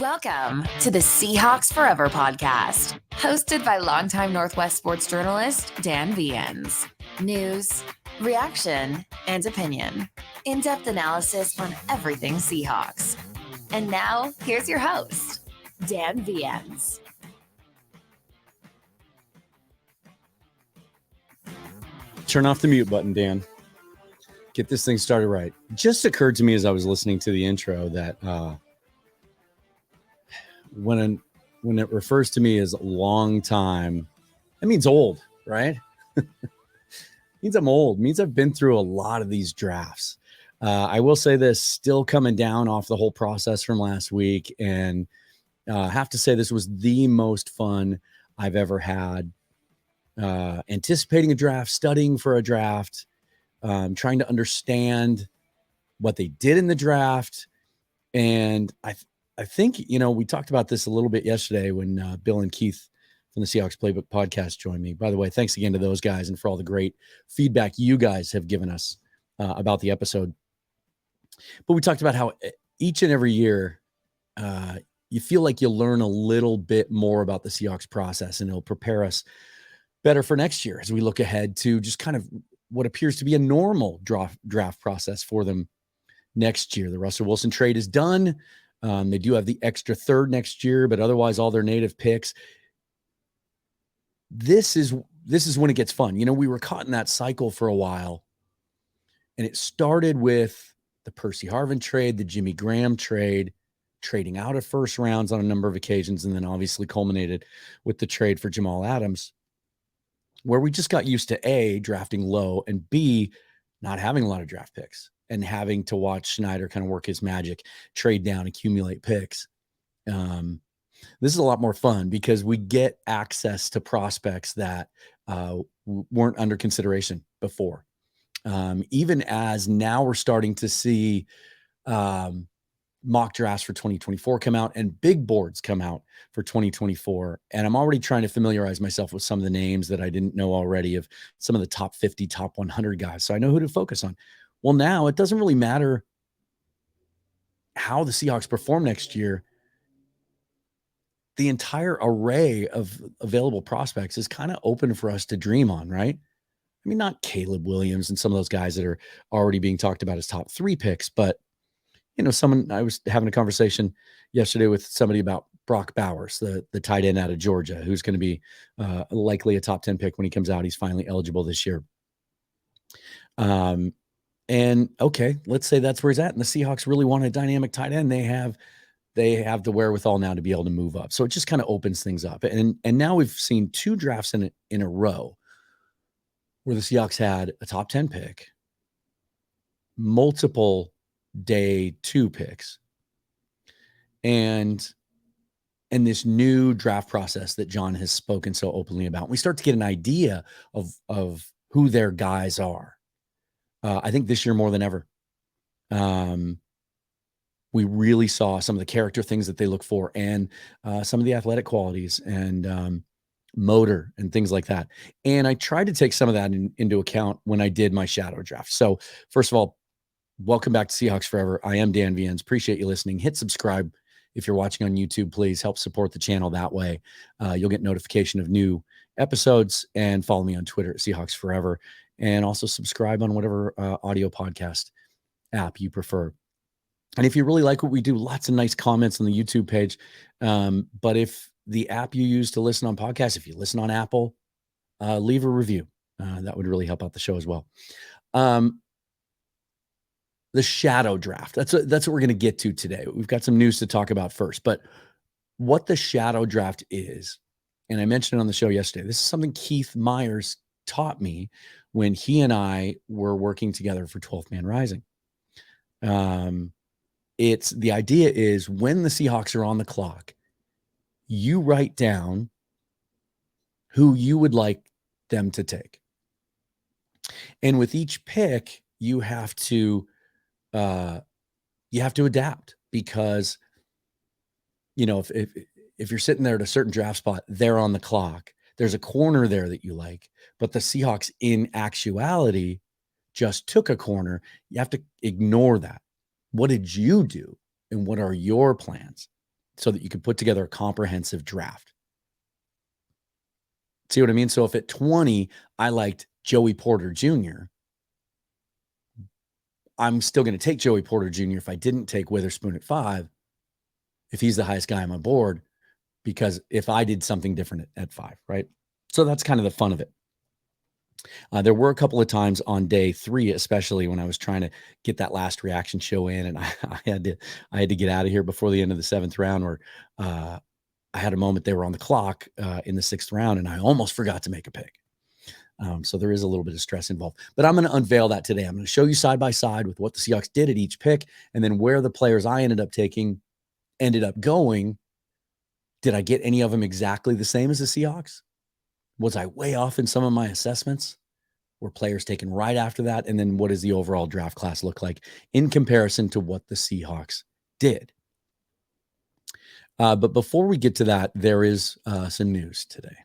Welcome to the Seahawks Forever podcast, hosted by longtime Northwest sports journalist Dan Viens. News, reaction, and opinion. In-depth analysis on everything Seahawks. And now, here's your host, Dan Viens. Turn off the mute button, Dan. Get this thing started right. Just occurred to me as I was listening to the intro that when it refers to me as a long time, that means old, right? Means I'm old. Means I've been through a lot of these drafts. I will say this, still coming down off the whole process from last week, and have to say this was the most fun I've ever had. Anticipating a draft, studying for a draft, trying to understand what they did in the draft. And I think, we talked about this a little bit yesterday when Bill and Keith from the Seahawks Playbook podcast joined me. By the way, thanks again to those guys and for all the great feedback you guys have given us about the episode. But we talked about how each and every year you feel like you'll learn a little bit more about the Seahawks process, and it'll prepare us better for next year as we look ahead to just kind of what appears to be a normal draft process for them next year. The Russell Wilson trade is done. They do have the extra third next year, but otherwise all their native picks. This is when it gets fun. We were caught in that cycle for a while, and it started with the Percy Harvin trade, the Jimmy Graham trade, trading out of first rounds on a number of occasions, and then obviously culminated with the trade for Jamal Adams, where we just got used to A, drafting low, and B, not having a lot of draft picks and having to watch Schneider kind of work his magic, trade down, accumulate picks. This is a lot more fun because we get access to prospects that weren't under consideration before. Even as now we're starting to see mock drafts for 2024 come out and big boards come out for 2024. And I'm already trying to familiarize myself with some of the names that I didn't know already of some of the top 50, top 100 guys. So I know who to focus on. Well, now it doesn't really matter how the Seahawks perform next year. The entire array of available prospects is kind of open for us to dream on, right? I mean, not Caleb Williams and some of those guys that are already being talked about as top 3 picks, but I was having a conversation yesterday with somebody about Brock Bowers, the tight end out of Georgia, who's going to be likely a top 10 pick when he comes out. He's finally eligible this year. And okay, let's say that's where he's at. And the Seahawks really want a dynamic tight end. They have the wherewithal now to be able to move up. So it just kind of opens things up. And now we've seen 2 drafts in a row where the Seahawks had a top 10 pick, multiple day 2 picks, and this new draft process that John has spoken so openly about. We start to get an idea of who their guys are. I think this year more than ever. We really saw some of the character things that they look for, and some of the athletic qualities and motor and things like that. And I tried to take some of that into account when I did my shadow draft. So first of all, welcome back to Seahawks Forever. I am Dan Viens. Appreciate you listening. Hit subscribe if you're watching on YouTube. Please help support the channel that way. You'll get notification of new episodes, and follow me on Twitter at Seahawks Forever, and also subscribe on whatever audio podcast app you prefer. And if you really like what we do, lots of nice comments on the YouTube page. But if the app you use to listen on podcasts, if you listen on Apple, leave a review. That would really help out the show as well. The shadow draft. That's what we're going to get to today. We've got some news to talk about first, but what the shadow draft is, and I mentioned it on the show yesterday, this is something Keith Myers taught me when he and I were working together for 12th Man Rising. It's the idea is when the Seahawks are on the clock, you write down who you would like them to take. And with each pick, you have to adapt, because if you're sitting there at a certain draft spot, they're on the clock, there's a corner there that you like, but the Seahawks in actuality just took a corner. You have to ignore that. What did you do, and what are your plans so that you could put together a comprehensive draft. See what I mean? So if at 20, I liked Joey Porter Jr., I'm still going to take Joey Porter Jr. if I didn't take Witherspoon at 5, if he's the highest guy on my board, because if I did something different at 5, right? So that's kind of the fun of it. There were a couple of times on day 3, especially when I was trying to get that last reaction show in, and I had to get out of here before the end of the 7th round, or I had a moment they were on the clock in the 6th round, and I almost forgot to make a pick. So there is a little bit of stress involved, but I'm going to unveil that today. I'm going to show you side by side with what the Seahawks did at each pick, and then where the players I ended up taking ended up going. Did I get any of them exactly the same as the Seahawks? Was I way off in some of my assessments? Were players taken right after that? And then what does the overall draft class look like in comparison to what the Seahawks did? But before we get to that, there is some news today.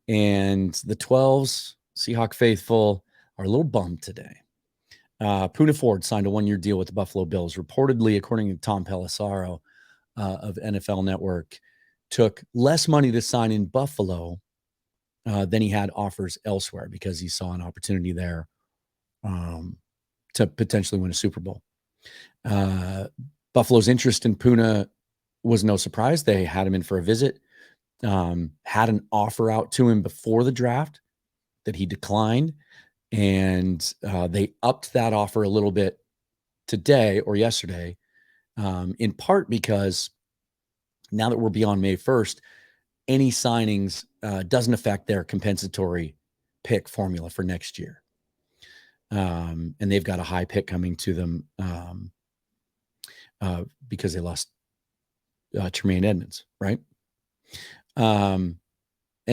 And the 12s, Seahawk faithful, are a little bummed today. Poona Ford signed a 1-year deal with the Buffalo Bills. Reportedly, according to Tom Pelissero of NFL Network, took less money to sign in Buffalo than he had offers elsewhere because he saw an opportunity there to potentially win a Super Bowl. Buffalo's interest in Poona was no surprise. They had him in for a visit, had an offer out to him before the draft that he declined, and they upped that offer a little bit today or yesterday, in part because now that we're beyond May 1st, any signings doesn't affect their compensatory pick formula for next year. And they've got a high pick coming to them because they lost Tremaine Edmonds, right? And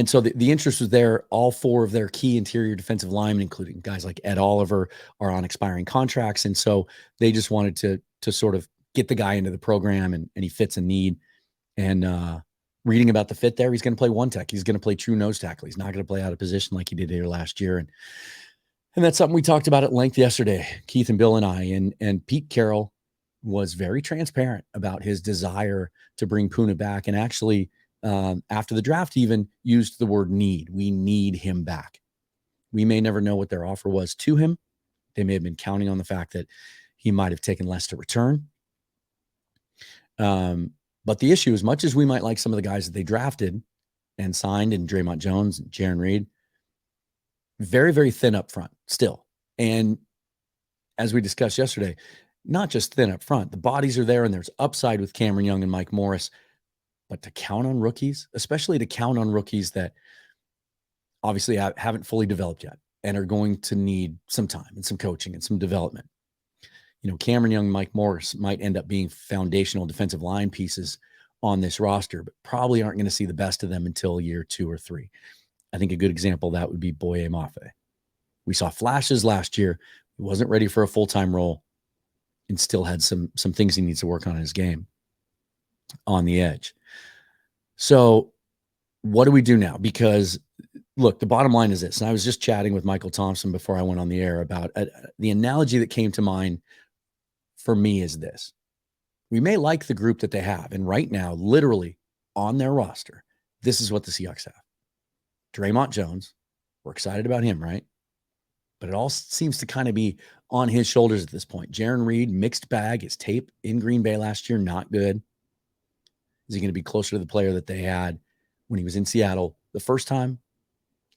so the interest was there. All 4 of their key interior defensive linemen, including guys like Ed Oliver, are on expiring contracts. And so they just wanted to sort of get the guy into the program, and he fits a need. And reading about the fit there, he's going to play one tech. He's going to play true nose tackle. He's not going to play out of position like he did here last year. And that's something we talked about at length yesterday, Keith and Bill and I. And Pete Carroll was very transparent about his desire to bring Poona back, and actually after the draft even used the word need. We need him back. We may never know what their offer was to him. They may have been counting on the fact that he might have taken less to return. But the issue, as much as we might like some of the guys that they drafted and signed, in Draymond Jones and Jordyn Reed, very, very thin up front still. And as we discussed yesterday, not just thin up front, the bodies are there, and there's upside with Cameron Young and Mike Morris. But to count on rookies, especially to count on rookies that obviously haven't fully developed yet and are going to need some time and some coaching and some development. Cameron Young, Mike Morris might end up being foundational defensive line pieces on this roster, but probably aren't going to see the best of them until year 2 or 3. I think a good example of that would be Boye Mafe. We saw flashes last year. He wasn't ready for a full-time role and still had some things he needs to work on in his game on the edge. So what do we do now? Because look, the bottom line is this, and I was just chatting with Michael Thompson before I went on the air about the analogy that came to mind for me is this. We may like the group that they have, and right now, literally on their roster, this is what the Seahawks have. Draymond Jones, we're excited about him, right? But it all seems to kind of be on his shoulders at this point. Jordyn Reed, mixed bag. His tape in Green Bay last year, not good. Is he going to be closer to the player that they had when he was in Seattle the first time,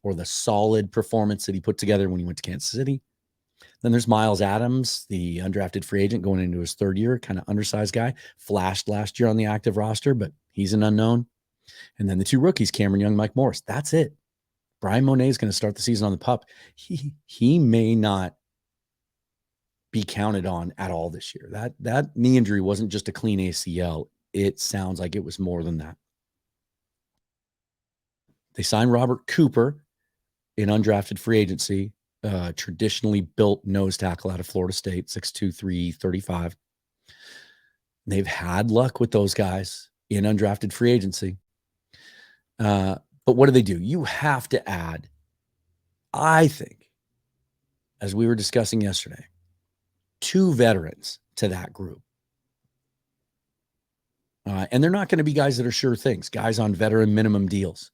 or the solid performance that he put together when he went to Kansas City? Then there's Miles Adams, the undrafted free agent going into his 3rd year, kind of undersized guy, flashed last year on the active roster, but he's an unknown. And then the 2 rookies, Cameron Young, Mike Morris. That's it. Brian Monet is going to start the season on the pup. He may not be counted on at all this year. That knee injury wasn't just a clean ACL. It sounds like it was more than that. They signed Robert Cooper in undrafted free agency, traditionally built nose tackle out of Florida State, 6'2", 335. They've had luck with those guys in undrafted free agency. But what do? You have to add, I think, as we were discussing yesterday, 2 veterans to that group. And they're not going to be guys that are sure things, guys on veteran minimum deals,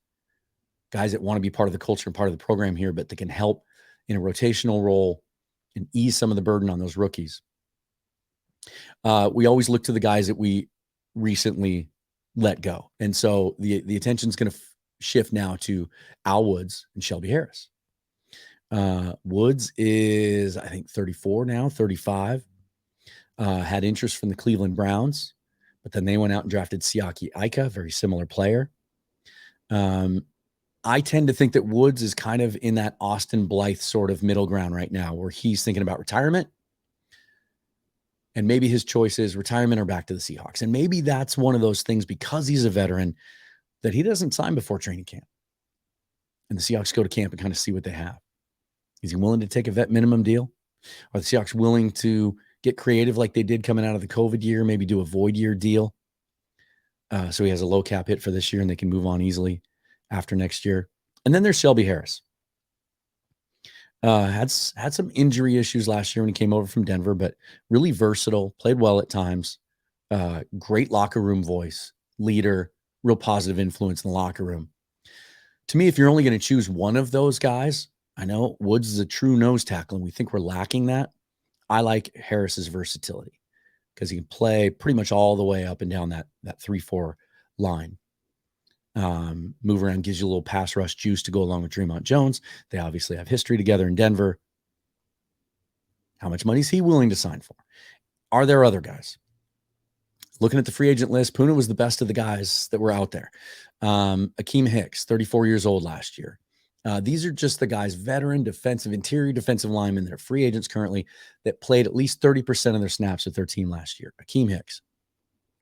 guys that want to be part of the culture and part of the program here, but that can help in a rotational role and ease some of the burden on those rookies. We always look to the guys that we recently let go. And so the attention is going to shift now to Al Woods and Shelby Harris. Woods is, I think, 34 now, 35. Had interest from the Cleveland Browns, but then they went out and drafted Siaki Ika, very similar player. I tend to think that Woods is kind of in that Austin Blythe sort of middle ground right now, where he's thinking about retirement. And maybe his choice is retirement or back to the Seahawks. And maybe that's one of those things, because he's a veteran, that he doesn't sign before training camp. And the Seahawks go to camp and kind of see what they have. Is he willing to take a vet minimum deal? Are the Seahawks willing to get creative like they did coming out of the COVID year, maybe do a void year deal? So he has a low cap hit for this year and they can move on easily after next year. And then there's Shelby Harris. Had some injury issues last year when he came over from Denver, but really versatile, played well at times, great locker room voice, leader, real positive influence in the locker room. To me, if you're only going to choose one of those guys, I know Woods is a true nose tackle, and we think we're lacking that. I like Harris's versatility because he can play pretty much all the way up and down that 3-4 line. Move around, gives you a little pass rush juice to go along with Dre'Mont Jones. They obviously have history together in Denver. How much money is he willing to sign for? Are there other guys? Looking at the free agent list, Poona was the best of the guys that were out there. Akeem Hicks, 34 years old last year. These are just the guys, veteran interior defensive linemen that are free agents currently that played at least 30% of their snaps with their team last year. Akeem Hicks,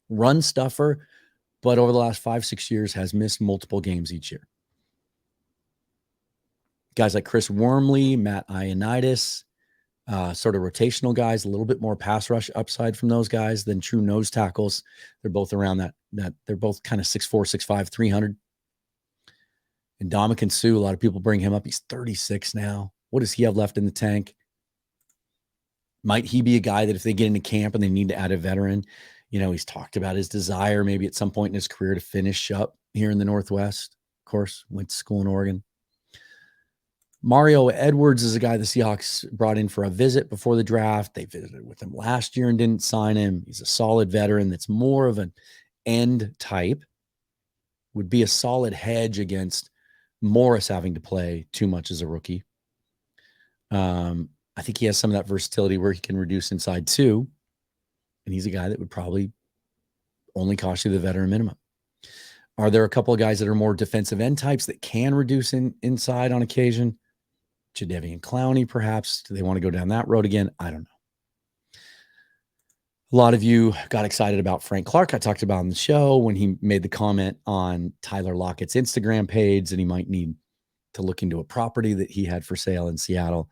run stuffer, but over the last 5-6 years has missed multiple games each year. Guys like Chris Wormley, Matt Ioannidis, sort of rotational guys, a little bit more pass rush upside from those guys than true nose tackles. They're both around that they're both kind of 6'4", 6'5", 300. And Ndamukong Suh, a lot of people bring him up. He's 36 now. What does he have left in the tank? Might he be a guy that if they get into camp and they need to add a veteran, he's talked about his desire maybe at some point in his career to finish up here in the Northwest. Of course, went to school in Oregon. Mario Edwards is a guy the Seahawks brought in for a visit before the draft. They visited with him last year and didn't sign him. He's a solid veteran that's more of an end type, would be a solid hedge against Morris having to play too much as a rookie. I think he has some of that versatility where he can reduce inside too. And he's a guy that would probably only cost you the veteran minimum. Are there a couple of guys that are more defensive end types that can reduce inside on occasion? Jadeveon Clowney, perhaps. Do they want to go down that road again? I don't know. A lot of you got excited about Frank Clark. I talked about on the show when he made the comment on Tyler Lockett's Instagram page that he might need to look into a property that he had for sale in Seattle.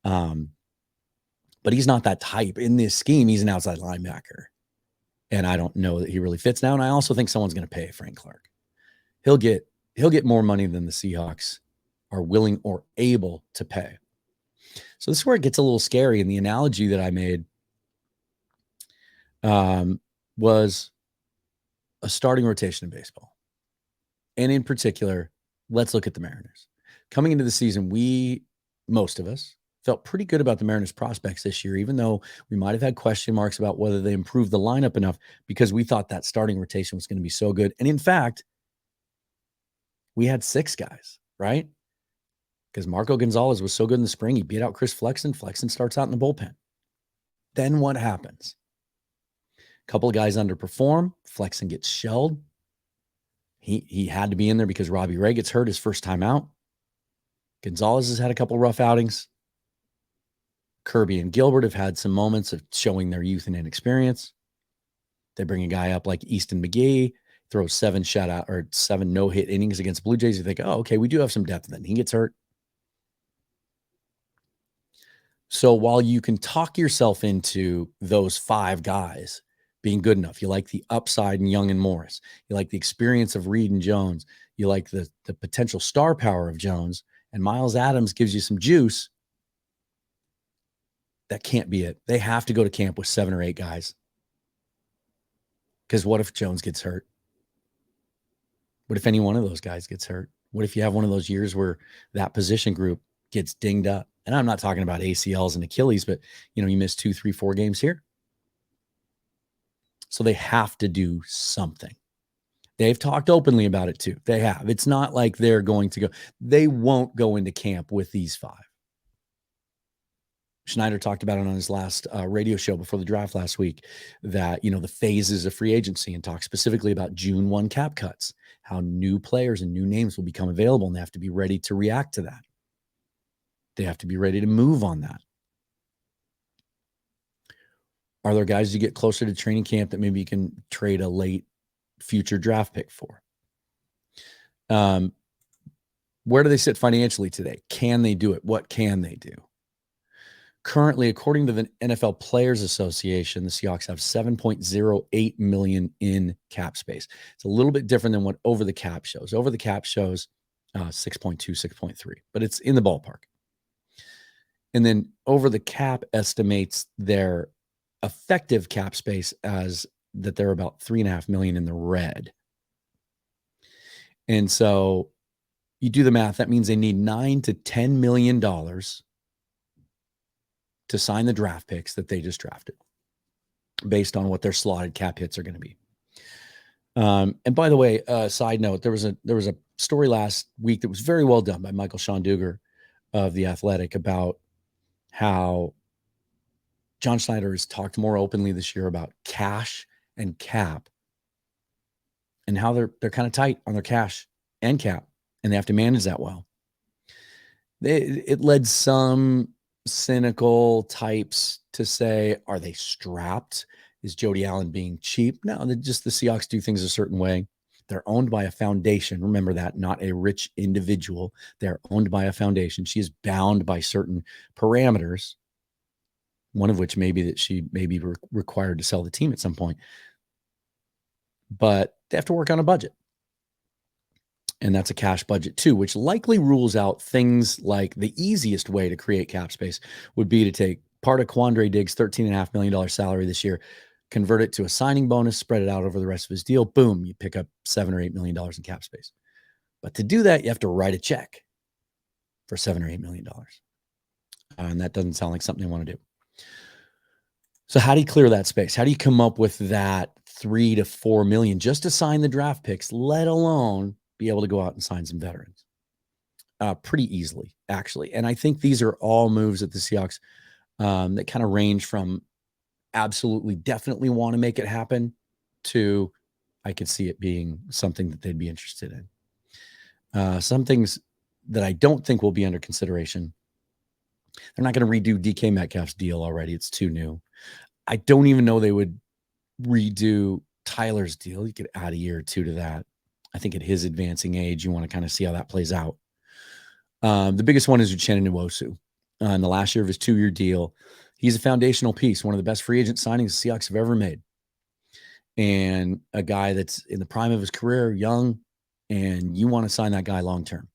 But he's not that type. In this scheme, he's an outside linebacker. And I don't know that he really fits now. And I also think someone's going to pay Frank Clark. He'll get more money than the Seahawks are willing or able to pay. So this is where it gets a little scary. And the analogy that I made was a starting rotation in baseball. And in particular, let's look at the Mariners. Coming into the season, most of us, felt pretty good about the Mariners prospects this year, even though we might have had question marks about whether they improved the lineup enough because we thought that starting rotation was going to be so good. And in fact, we had 6 guys, right? Because Marco Gonzalez was so good in the spring. He beat out Chris Flexen. Flexen starts out in the bullpen. Then what happens? A couple of guys underperform. Flexen gets shelled. He had to be in there because Robbie Ray gets hurt his first time out. Gonzalez has had a couple rough outings. Kirby and Gilbert have had some moments of showing their youth and inexperience. They bring a guy up like Easton McGee, throws 7 no-hit innings against Blue Jays. You think, oh, okay, we do have some depth. Then he gets hurt. So while you can talk yourself into those 5 guys being good enough, you like the upside in Young and Morris, you like the experience of Reed and Jones, you like the potential star power of Jones, and Miles Adams gives you some juice. That can't be it. They have to go to camp with 7 or 8 guys. Because what if Jones gets hurt? What if any one of those guys gets hurt? What if you have one of those years where that position group gets dinged up? And I'm not talking about ACLs and Achilles, but you miss 2, 3, 4 games here. So they have to do something. They've talked openly about it too. They have. It's not like they're going to go. They won't go into camp with these 5. Schneider talked about it on his last radio show before the draft last week, that, the phases of free agency, and talked specifically about June 1 cap cuts, how new players and new names will become available, and they have to be ready to react to that. They have to be ready to move on that. Are there guys you get closer to training camp that maybe you can trade a late future draft pick for? Where do they sit financially today? Can they do it? What can they do? Currently, according to the NFL Players Association, the Seahawks have $7.08 million in cap space. It's a little bit different than what Over the Cap shows. Over the Cap shows 6.2, 6.3, but it's in the ballpark. And then Over the Cap estimates their effective cap space as that they're about $3.5 million in the red. And so you do the math, that means they need $9 to $10 million to sign the draft picks that they just drafted based on what their slotted cap hits are going to be. And by the way, side note, there was a story last week that was very well done by Michael Schonduger of The Athletic about how John Schneider has talked more openly this year about cash and cap, and how they're kind of tight on their cash and cap, and they have to manage that well. It led some cynical types to say, are they strapped? Is Jody Allen being cheap? No, the Seahawks do things a certain way. They're owned by a foundation. Remember that, not a rich individual. They're owned by a foundation. She is bound by certain parameters, one of which may be that she may be required to sell the team at some point. But they have to work on a budget. And that's a cash budget too, which likely rules out things like the easiest way to create cap space would be to take part of Quandre Diggs' $13.5 million salary this year, convert it to a signing bonus, spread it out over the rest of his deal. Boom, you pick up $7 or $8 million in cap space. But to do that, you have to write a check for $7 or $8 million. And that doesn't sound like something they want to do. So how do you clear that space? How do you come up with that $3 to $4 million just to sign the draft picks, let alone be able to go out and sign some veterans? Pretty easily, actually. And I think these are all moves that the Seahawks that kind of range from absolutely definitely want to make it happen to I could see it being something that they'd be interested in. Some things that I don't think will be under consideration. They're not going to redo DK Metcalf's deal already. It's too new. I don't even know they would redo Tyler's deal. You could add a year or two to that. I think at his advancing age, you want to kind of see how that plays out. The biggest one is Uchenna Nwosu. In the last year of his 2-year deal, he's a foundational piece, one of the best free agent signings the Seahawks have ever made. And a guy that's in the prime of his career, young, and you want to sign that guy long-term.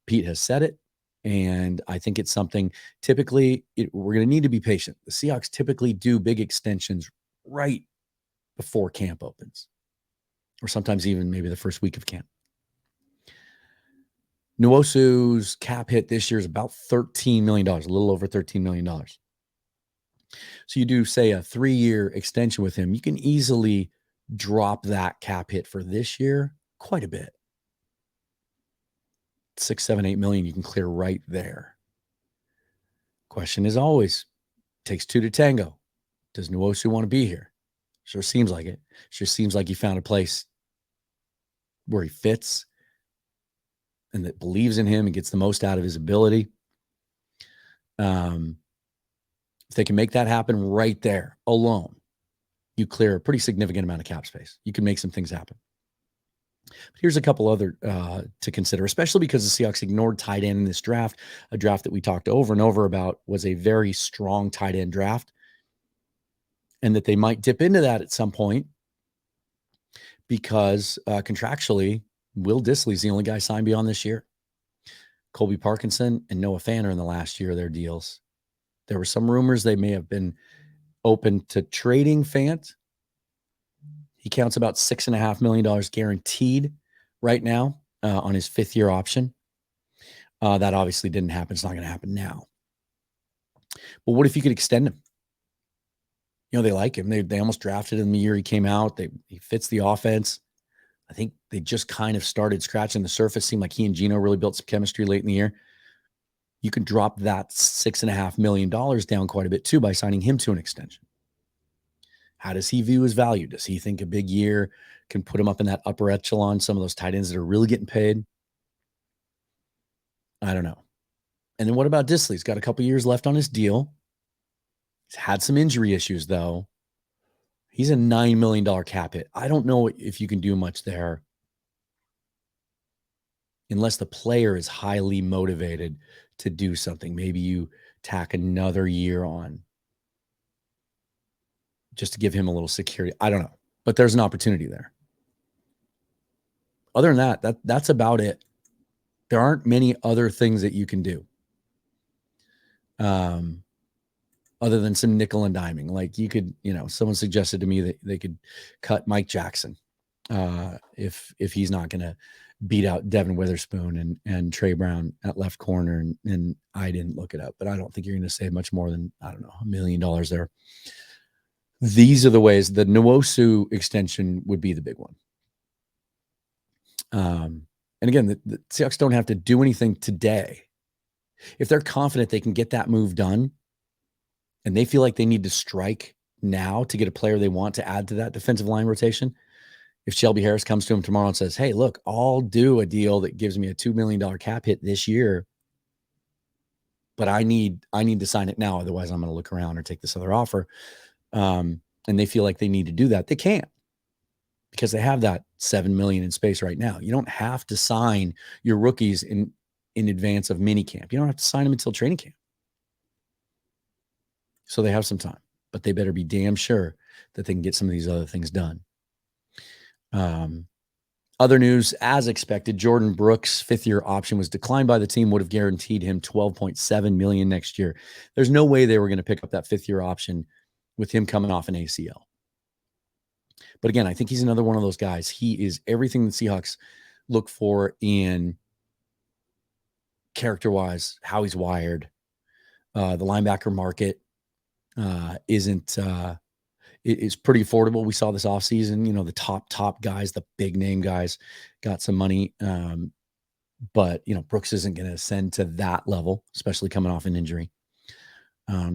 Pete has said it, and I think it's something typically we're going to need to be patient. The Seahawks typically do big extensions right before camp opens, or sometimes even maybe the first week of camp. Nwosu's cap hit this year is about $13 million, a little over $13 million. So you do, say, a 3-year extension with him, you can easily drop that cap hit for this year quite a bit. 6, 7, 8 million you can clear right there. Question is always, takes 2 to tango. Does Nwosu want to be here? Sure seems like it. Sure seems like he found a place where he fits and that believes in him and gets the most out of his ability. If they can make that happen right there alone, you clear a pretty significant amount of cap space. You can make some things happen. But here's a couple other to consider, especially because the Seahawks ignored tight end in this draft, a draft that we talked over and over about was a very strong tight end draft, and that they might dip into that at some point because contractually, Will Dissly's the only guy signed beyond this year. Colby Parkinson and Noah Fant are in the last year of their deals. There were some rumors they may have been open to trading Fant, He counts about $6.5 million guaranteed right now on his 5th-year option. That obviously didn't happen. It's not going to happen now. But what if you could extend him? They like him. They almost drafted him the year he came out. He fits the offense. I think they just kind of started scratching the surface. Seemed like he and Gino really built some chemistry late in the year. You can drop that $6.5 million down quite a bit too by signing him to an extension. How does he view his value? Does he think a big year can put him up in that upper echelon, some of those tight ends that are really getting paid? I don't know. And then what about Disley? He's got a couple years left on his deal. He's had some injury issues, though. He's a $9 million cap hit. I don't know if you can do much there unless the player is highly motivated to do something. Maybe you tack another year on just to give him a little security. I don't know, but there's an opportunity there. Other than that's about it. There aren't many other things that you can do. Other than some nickel and diming. Like you could, someone suggested to me that they could cut Mike Jackson if he's not going to beat out Devin Witherspoon and Trey Brown at left corner. And I didn't look it up, but I don't think you're going to save much more than, I don't know, $1 million there. These are the ways. The Nwosu extension would be the big one. And again, the Seahawks don't have to do anything today. If they're confident they can get that move done and they feel like they need to strike now to get a player they want to add to that defensive line rotation, if Shelby Harris comes to him tomorrow and says, hey, look, I'll do a deal that gives me a $2 million cap hit this year, but I need to sign it now. Otherwise, I'm going to look around or take this other offer. And they feel like they need to do that. They can't because they have that $7 million in space right now. You don't have to sign your rookies in advance of minicamp. You don't have to sign them until training camp. So they have some time, but they better be damn sure that they can get some of these other things done. Other news, as expected, Jordyn Brooks' 5th-year option was declined by the team, would have guaranteed him $12.7 million next year. There's no way they were going to pick up that 5th-year option with him coming off an ACL. But again, I think he's another one of those guys. He is everything the Seahawks look for in character-wise, how he's wired. The linebacker market is pretty affordable. We saw this offseason, the top guys, the big name guys got some money. But Brooks isn't going to ascend to that level, especially coming off an injury.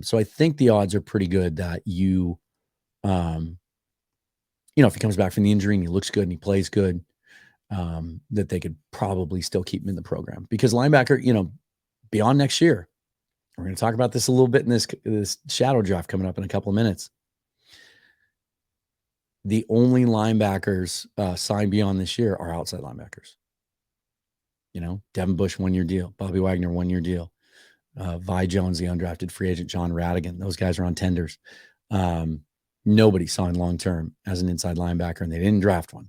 So I think the odds are pretty good that if he comes back from the injury and he looks good and he plays good, that they could probably still keep him in the program. Because linebacker, beyond next year, we're going to talk about this a little bit in this shadow draft coming up in a couple of minutes. The only linebackers signed beyond this year are outside linebackers. Devin Bush, 1-year deal. Bobby Wagner, 1-year deal. Vi Jones, the undrafted free agent. John Radigan. Those guys are on tenders. Nobody signed long-term as an inside linebacker, and they didn't draft one.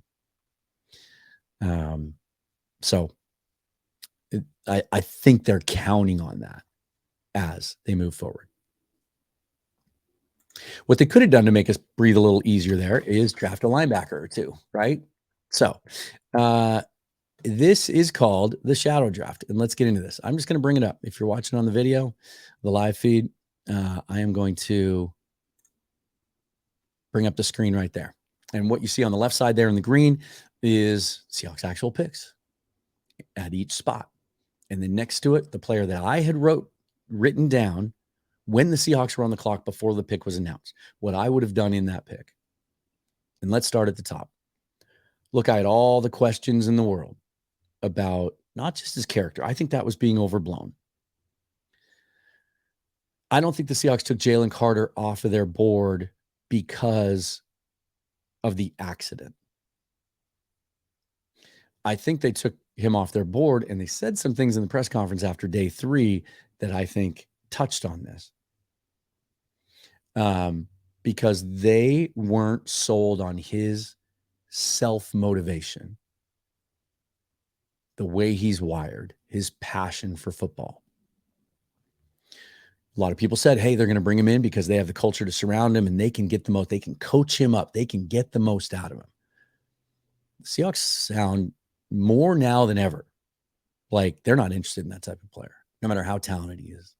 I think they're counting on that as they move forward. What they could have done to make us breathe a little easier there is draft a linebacker or two, right? So this is called the shadow draft, and let's get into this. I'm just going to bring it up. If you're watching on the video, the live feed, I am going to bring up the screen right there. And what you see on the left side there in the green is Seahawks actual picks at each spot. And then next to it, the player that I had written down when the Seahawks were on the clock before the pick was announced, what I would have done in that pick. And let's start at the top. Look, I had all the questions in the world about not just his character. I think that was being overblown. I don't think the Seahawks took Jalen Carter off of their board because of the accident. I think they took him off their board, and they said some things in the press conference after day 3 that I think touched on this. Because they weren't sold on his self-motivation, the way he's wired, his passion for football. A lot of people said, hey, they're going to bring him in because they have the culture to surround him and they can get the most, they can coach him up, they can get the most out of him. Seahawks sound more now than ever like they're not interested in that type of player, no matter how talented he is.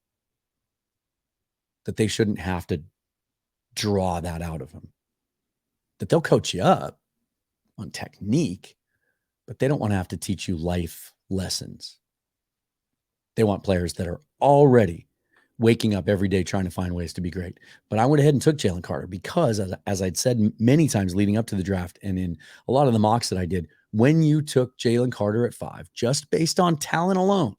That they shouldn't have to draw that out of him. That they'll coach you up on technique, but they don't want to have to teach you life lessons. They want players that are already waking up every day trying to find ways to be great. But I went ahead and took Jalen Carter because, as I'd said many times leading up to the draft and in a lot of the mocks that I did, when you took Jalen Carter at 5, just based on talent alone,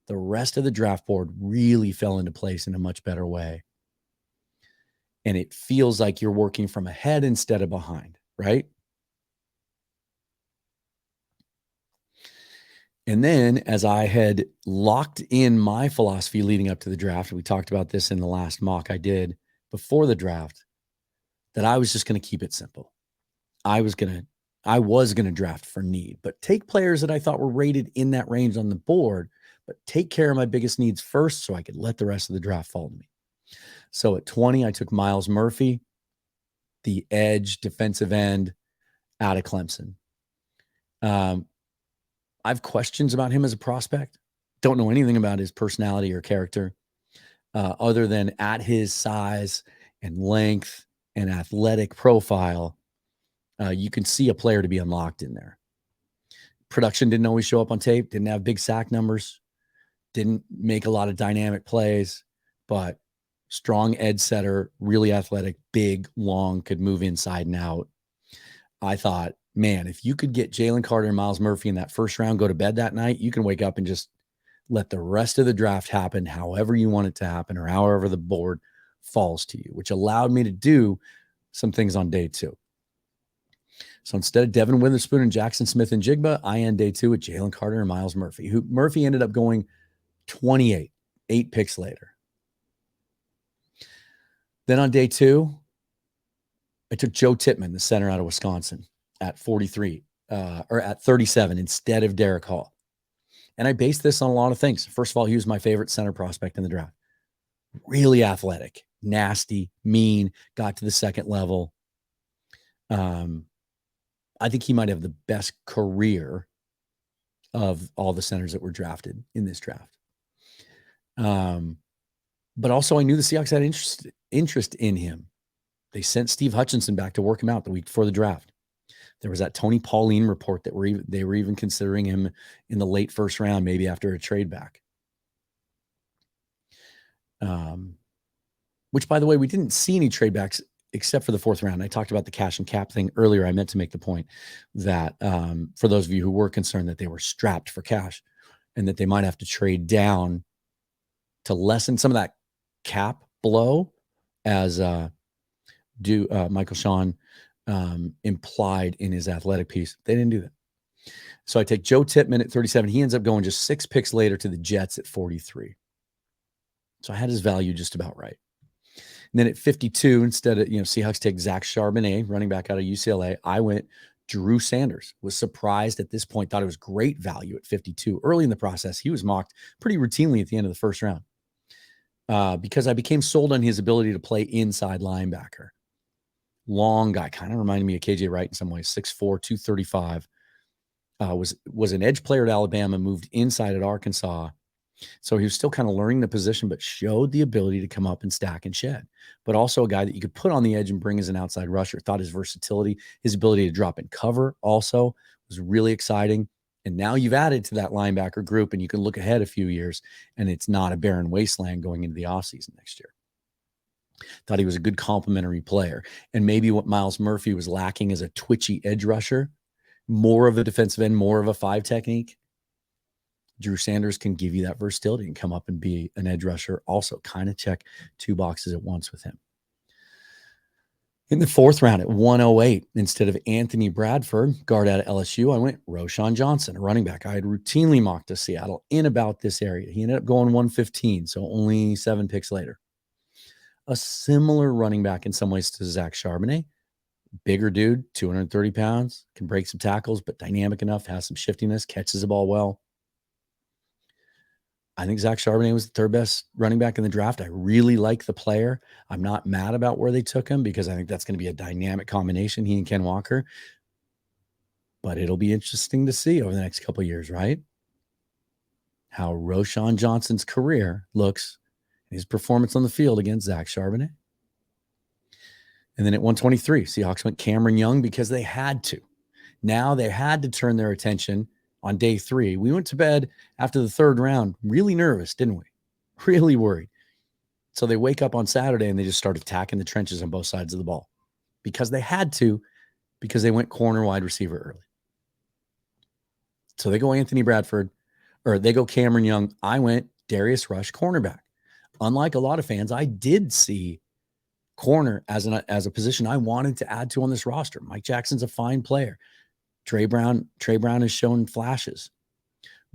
the rest of the draft board really fell into place in a much better way. And it feels like you're working from ahead instead of behind, right? And then as I had locked in my philosophy leading up to the draft, we talked about this in the last mock I did before the draft, that I was just going to keep it simple. I was going to draft for need, but take players that I thought were rated in that range on the board, but take care of my biggest needs first so I could let the rest of the draft fall to me. So at 20, I took Myles Murphy, the edge defensive end out of Clemson. I have questions about him as a prospect. Don't know anything about his personality or character other than at his size and length and athletic profile, you can see a player to be unlocked in there. Production didn't always show up on tape, didn't have big sack numbers, didn't make a lot of dynamic plays, but strong edge setter, really athletic, big, long, could move inside and out. I thought, man, if you could get Jalen Carter and Myles Murphy in that first round, go to bed that night, you can wake up and just let the rest of the draft happen however you want it to happen or however the board falls to you, which allowed me to do some things on day 2. So instead of Devin Witherspoon and Jackson Smith and Jigba, I end day 2 with Jalen Carter and Myles Murphy, who Murphy ended up going 28, 8 picks later. Then on day 2, I took Joe Tippmann, the center out of Wisconsin, at 43 or at 37 instead of Derek Hall. And I based this on a lot of things. First of all, he was my favorite center prospect in the draft. Really athletic, nasty, mean, got to the second level. I think he might have the best career of all the centers that were drafted in this draft. But also I knew the Seahawks had interest in him. They sent Steve Hutchinson back to work him out the week before the draft. There was that Tony Pauline report that they were even considering him in the late first round, maybe after a trade back. Which, by the way, we didn't see any trade backs except for the 4th round. I talked about the cash and cap thing earlier. I meant to make the point that for those of you who were concerned that they were strapped for cash and that they might have to trade down to lessen some of that cap blow, as Michael Sean implied in his athletic piece. They didn't do that. So I take Joe Tippmann at 37. He ends up going just 6 picks later to the Jets at 43. So I had his value just about right. And then at 52, instead of, Seahawks take Zach Charbonnet, running back out of UCLA, I went Drew Sanders. Was surprised at this point, thought it was great value at 52. Early in the process, he was mocked pretty routinely at the end of the first round because I became sold on his ability to play inside linebacker. Long guy, kind of reminded me of KJ Wright in some ways, 6'4", 235. Was an edge player at Alabama, moved inside at Arkansas. So he was still kind of learning the position, but showed the ability to come up and stack and shed. But also a guy that you could put on the edge and bring as an outside rusher. Thought his versatility, his ability to drop and cover also was really exciting. And now you've added to that linebacker group, and you can look ahead a few years, and it's not a barren wasteland going into the offseason next year. Thought he was a good complementary player. And maybe what Myles Murphy was lacking is a twitchy edge rusher, more of a defensive end, more of a 5 technique. Drew Sanders can give you that versatility and come up and be an edge rusher. Also kind of check 2 boxes at once with him. In the 4th round at 108, instead of Anthony Bradford, guard out of LSU, I went Roschon Johnson, a running back I had routinely mocked to Seattle in about this area. He ended up going 115, so only 7 picks later. A similar running back in some ways to Zach Charbonnet. Bigger dude, 230 pounds, can break some tackles, but dynamic enough, has some shiftiness, catches the ball well. I think Zach Charbonnet was the 3rd best running back in the draft. I really like the player. I'm not mad about where they took him because I think that's going to be a dynamic combination, he and Ken Walker. But it'll be interesting to see over the next couple of years, right? How Roschon Johnson's career looks, his performance on the field against Zach Charbonnet. And then at 123, Seahawks went Cameron Young because they had to. Now they had to turn their attention on day 3. We went to bed after the 3rd round really nervous, didn't we? Really worried. So they wake up on Saturday and they just start attacking the trenches on both sides of the ball because they had to, because they went corner wide receiver early. So they go Anthony Bradford, or they go Cameron Young. I went Darius Rush cornerback. Unlike a lot of fans, I did see corner as a position I wanted to add to on this roster. Mike Jackson's a fine player. Trey Brown has shown flashes,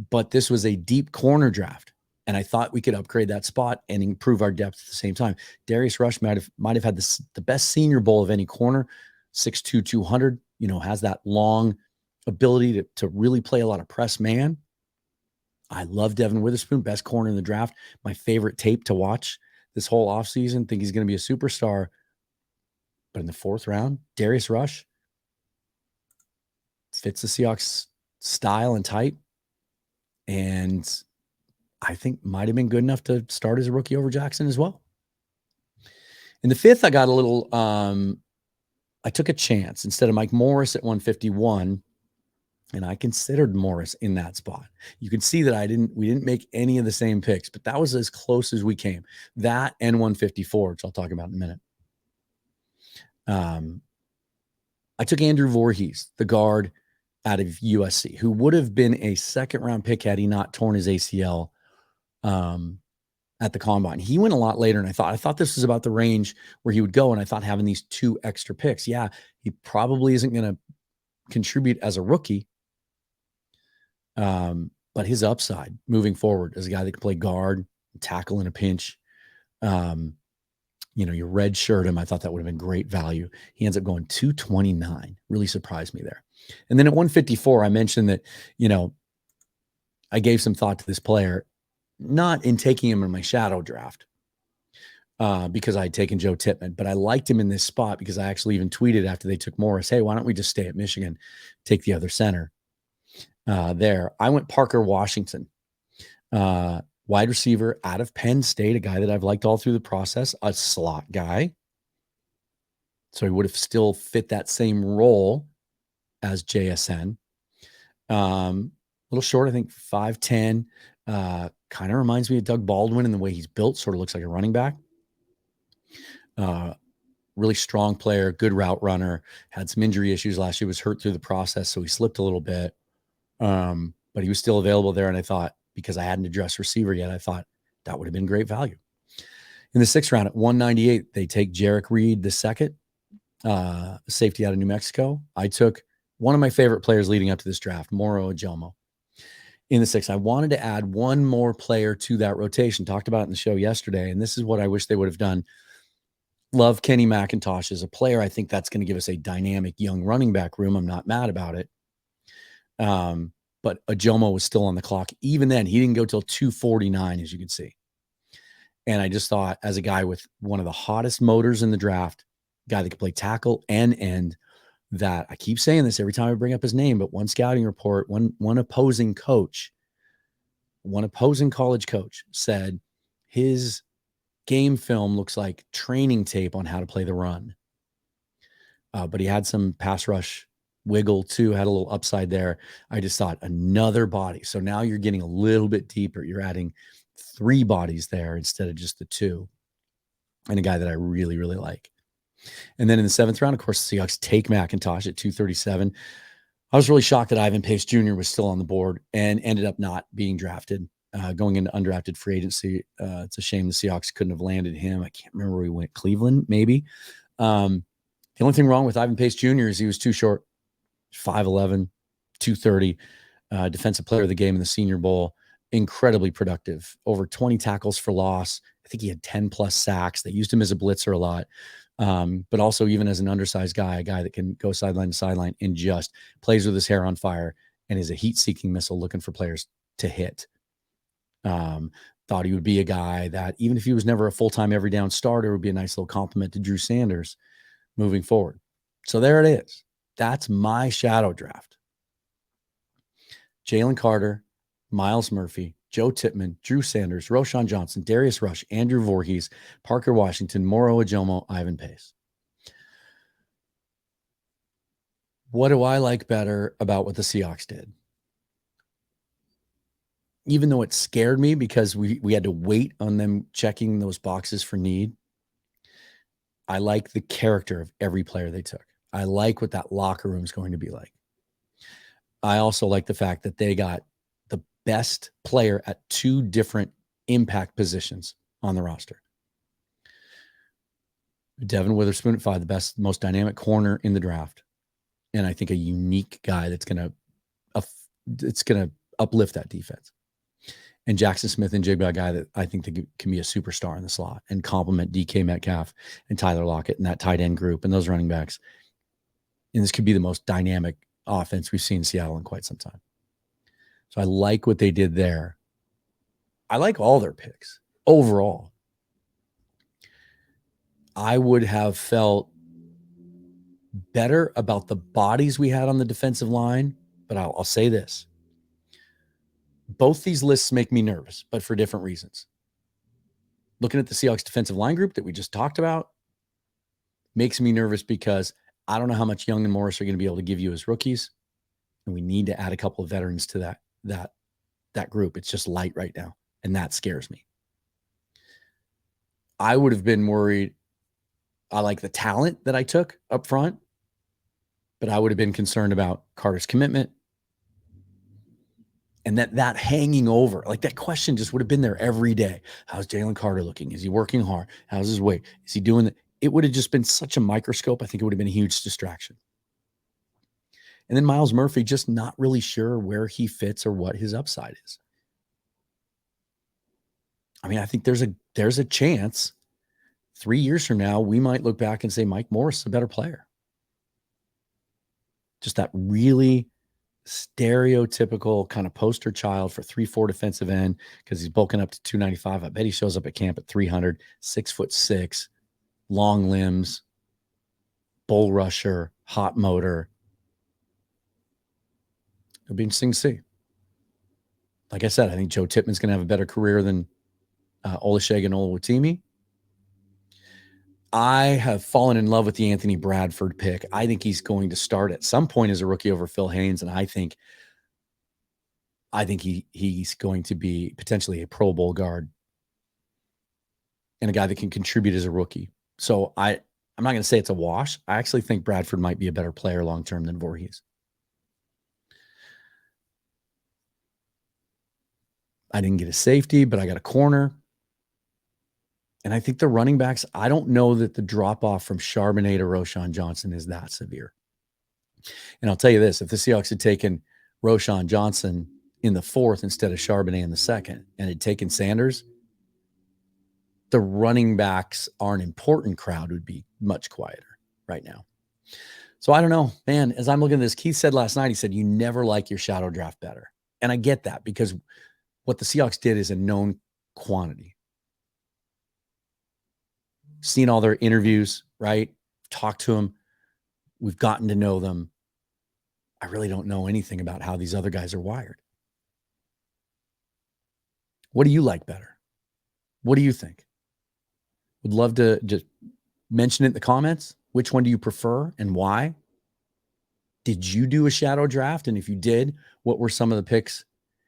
but this was a deep corner draft, and I thought we could upgrade that spot and improve our depth at the same time. Darius Rush might have had the best Senior Bowl of any corner, 6'2", 200. Has that long ability to really play a lot of press man. I love Devin Witherspoon, best corner in the draft. My favorite tape to watch this whole offseason. Think he's going to be a superstar. But in the 4th round, Darius Rush fits the Seahawks style and type. And I think might have been good enough to start as a rookie over Jackson as well. In the 5th, I got a little, I took a chance. Instead of Mike Morris at 151, and I considered Morris in that spot. You can see that we didn't make any of the same picks, but that was as close as we came. That and 154, which I'll talk about in a minute. I took Andrew Voorhees, the guard out of USC, who would have been a 2nd-round pick had he not torn his ACL at the combine. He went a lot later, and I thought this was about the range where he would go, and I thought having these 2 extra picks, he probably isn't going to contribute as a rookie. But his upside moving forward as a guy that can play guard, tackle in a pinch, you red shirt him. I thought that would have been great value. He ends up going 229. Really surprised me there. And then at 154, I mentioned that, I gave some thought to this player, not in taking him in my shadow draft, because I had taken Joe Tippmann, but I liked him in this spot because I actually even tweeted after they took Morris, hey, why don't we just stay at Michigan, take the other center there. I went Parker Washington, wide receiver out of Penn State, a guy that I've liked all through the process, a slot guy. So he would have still fit that same role as JSN. A little short, I think 5'10", kind of reminds me of Doug Baldwin in the way he's built, sort of looks like a running back. Really strong player, good route runner, had some injury issues last year, was hurt through the process, so he slipped a little bit. But he was still available there, and I thought, because I hadn't addressed receiver yet, I thought that would have been great value. In the 6th round at 198, they take Jarek Reed the second, safety out of New Mexico. I took one of my favorite players leading up to this draft, Moro Ojomo. In the 6th, I wanted to add one more player to that rotation. Talked about it in the show yesterday, and this is what I wish they would have done. Love Kenny McIntosh as a player. I think that's going to give us a dynamic young running back room. I'm not mad about it. But Ojomo was still on the clock. Even then, he didn't go till 249, as you can see. And I just thought, as a guy with one of the hottest motors in the draft, guy that could play tackle and end, that I keep saying this every time I bring up his name, but one scouting report, one opposing coach, one opposing college coach said his game film looks like training tape on how to play the run. But he had some pass rush wiggle too, had a little upside there. I just thought another body. So now you're getting a little bit deeper. You're adding 3 bodies there instead of just the 2. And a guy that I really, really like. And then in the 7th round, of course, the Seahawks take McIntosh at 237. I was really shocked that Ivan Pace Jr. was still on the board and ended up not being drafted, going into undrafted free agency. It's a shame the Seahawks couldn't have landed him. I can't remember where he went. Cleveland, maybe. The only thing wrong with Ivan Pace Jr. is he was too short. 5'11", 230, defensive player of the game in the Senior Bowl. Incredibly productive. Over 20 tackles for loss. I think he had 10+ sacks. They used him as a blitzer a lot. But also even as an undersized guy, a guy that can go sideline to sideline and just plays with his hair on fire and is a heat-seeking missile looking for players to hit. Thought he would be a guy that, even if he was never a full-time every down starter, would be a nice little compliment to Drew Sanders moving forward. So there it is. That's my shadow draft. Jalen Carter, Miles Murphy, Joe Tippmann, Drew Sanders, Roshan Johnson, Darius Rush, Andrew Voorhees, Parker Washington, Moro Ajomo, Ivan Pace. What do I like better about what the Seahawks did? Even though it scared me because we had to wait on them checking those boxes for need, I like the character of every player they took. I like what that locker room is going to be like. I also like the fact that they got the best player at 2 different impact positions on the roster. Devin Witherspoon at 5, the best, most dynamic corner in the draft. And I think a unique guy that's going to uplift that defense. And Jackson Smith and Jigba, a guy that I think that can be a superstar in the slot and complement DK Metcalf and Tyler Lockett and that tight end group and those running backs. And this could be the most dynamic offense we've seen in Seattle in quite some time. So I like what they did there. I like all their picks overall. I would have felt better about the bodies we had on the defensive line, but I'll say this. Both these lists make me nervous, but for different reasons. Looking at the Seahawks defensive line group that we just talked about makes me nervous because I don't know how much Young and Morris are going to be able to give you as rookies, and we need to add a couple of veterans to that group. It's just light right now, and that scares me. I would have been worried. I like the talent that I took up front, but I would have been concerned about Carter's commitment. And that hanging over, like that question just would have been there every day. How's Jalen Carter looking? Is he working hard? How's his weight? Is he doing it? It would have just been such a microscope. I think it would have been a huge distraction. And then Miles Murphy, just not really sure where he fits or what his upside is. I mean, I think there's a chance 3 years from now, we might look back and say Mike Morris is a better player. Just that really stereotypical kind of poster child for 3-4 defensive end because he's bulking up to 295. I bet he shows up at camp at 300, 6'6", long limbs, bull rusher, hot motor. It'll be interesting to see. Like I said, I think Joe Tippmann's going to have a better career than Olusegun Oluwatimi. I have fallen in love with the Anthony Bradford pick. I think he's going to start at some point as a rookie over Phil Haynes, and I think he's going to be potentially a Pro Bowl guard and a guy that can contribute as a rookie. So I'm not going to say it's a wash. I actually think Bradford might be a better player long-term than Voorhees. I didn't get a safety, but I got a corner. And I think the running backs, I don't know that the drop-off from Charbonnet to Roshan Johnson is that severe. And I'll tell you this, if the Seahawks had taken Roshan Johnson in the 4th instead of Charbonnet in the 2nd and had taken Sanders, the running backs are an important crowd would be much quieter right now. So I don't know, man, as I'm looking at this, Keith said last night, he said, you never like your shadow draft better. And I get that because what the Seahawks did is a known quantity. Seen all their interviews, right? Talked to them. We've gotten to know them. I really don't know anything about how these other guys are wired. What do you like better? What do you think? Would love to just mention it in the comments. Which one do you prefer and why? Did you do a shadow draft? And if you did, what were some of the picks?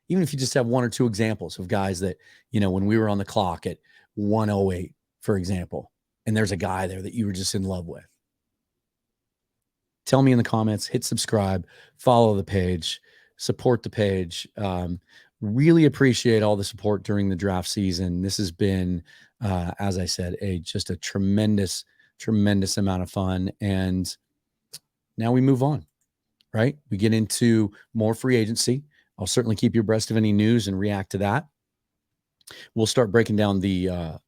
Even if you just have 1 or 2 examples of guys that, when we were on the clock at 108, for example, and there's a guy there that you were just in love with. Tell me in the comments, hit subscribe, follow the page, support the page. Really appreciate all the support during the draft season. This has been, as I said, just a tremendous, tremendous amount of fun. And now we move on, right? We get into more free agency. I'll certainly keep you abreast of any news and react to that. We'll start breaking down the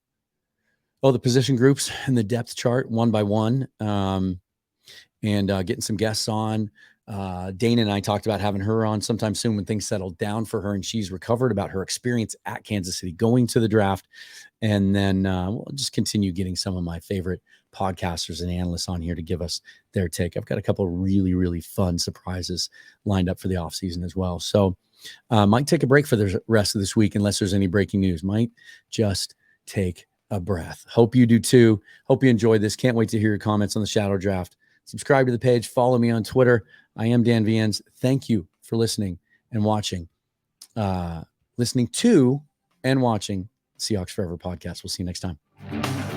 position groups and the depth chart one by one, and getting some guests on. Dana and I talked about having her on sometime soon when things settle down for her and she's recovered, about her experience at Kansas City going to the draft. And then we'll just continue getting some of my favorite podcasters and analysts on here to give us their take. I've got a couple of really, really fun surprises lined up for the offseason as well. So might take a break for the rest of this week unless there's any breaking news. Might just take a breath. Hope you do too. Hope you enjoyed this. Can't wait to hear your comments on the Shadow Draft. Subscribe to the page. Follow me on Twitter. I am Dan Viens. Thank you for listening and watching. Listening to and watching Seahawks Forever podcast. We'll see you next time.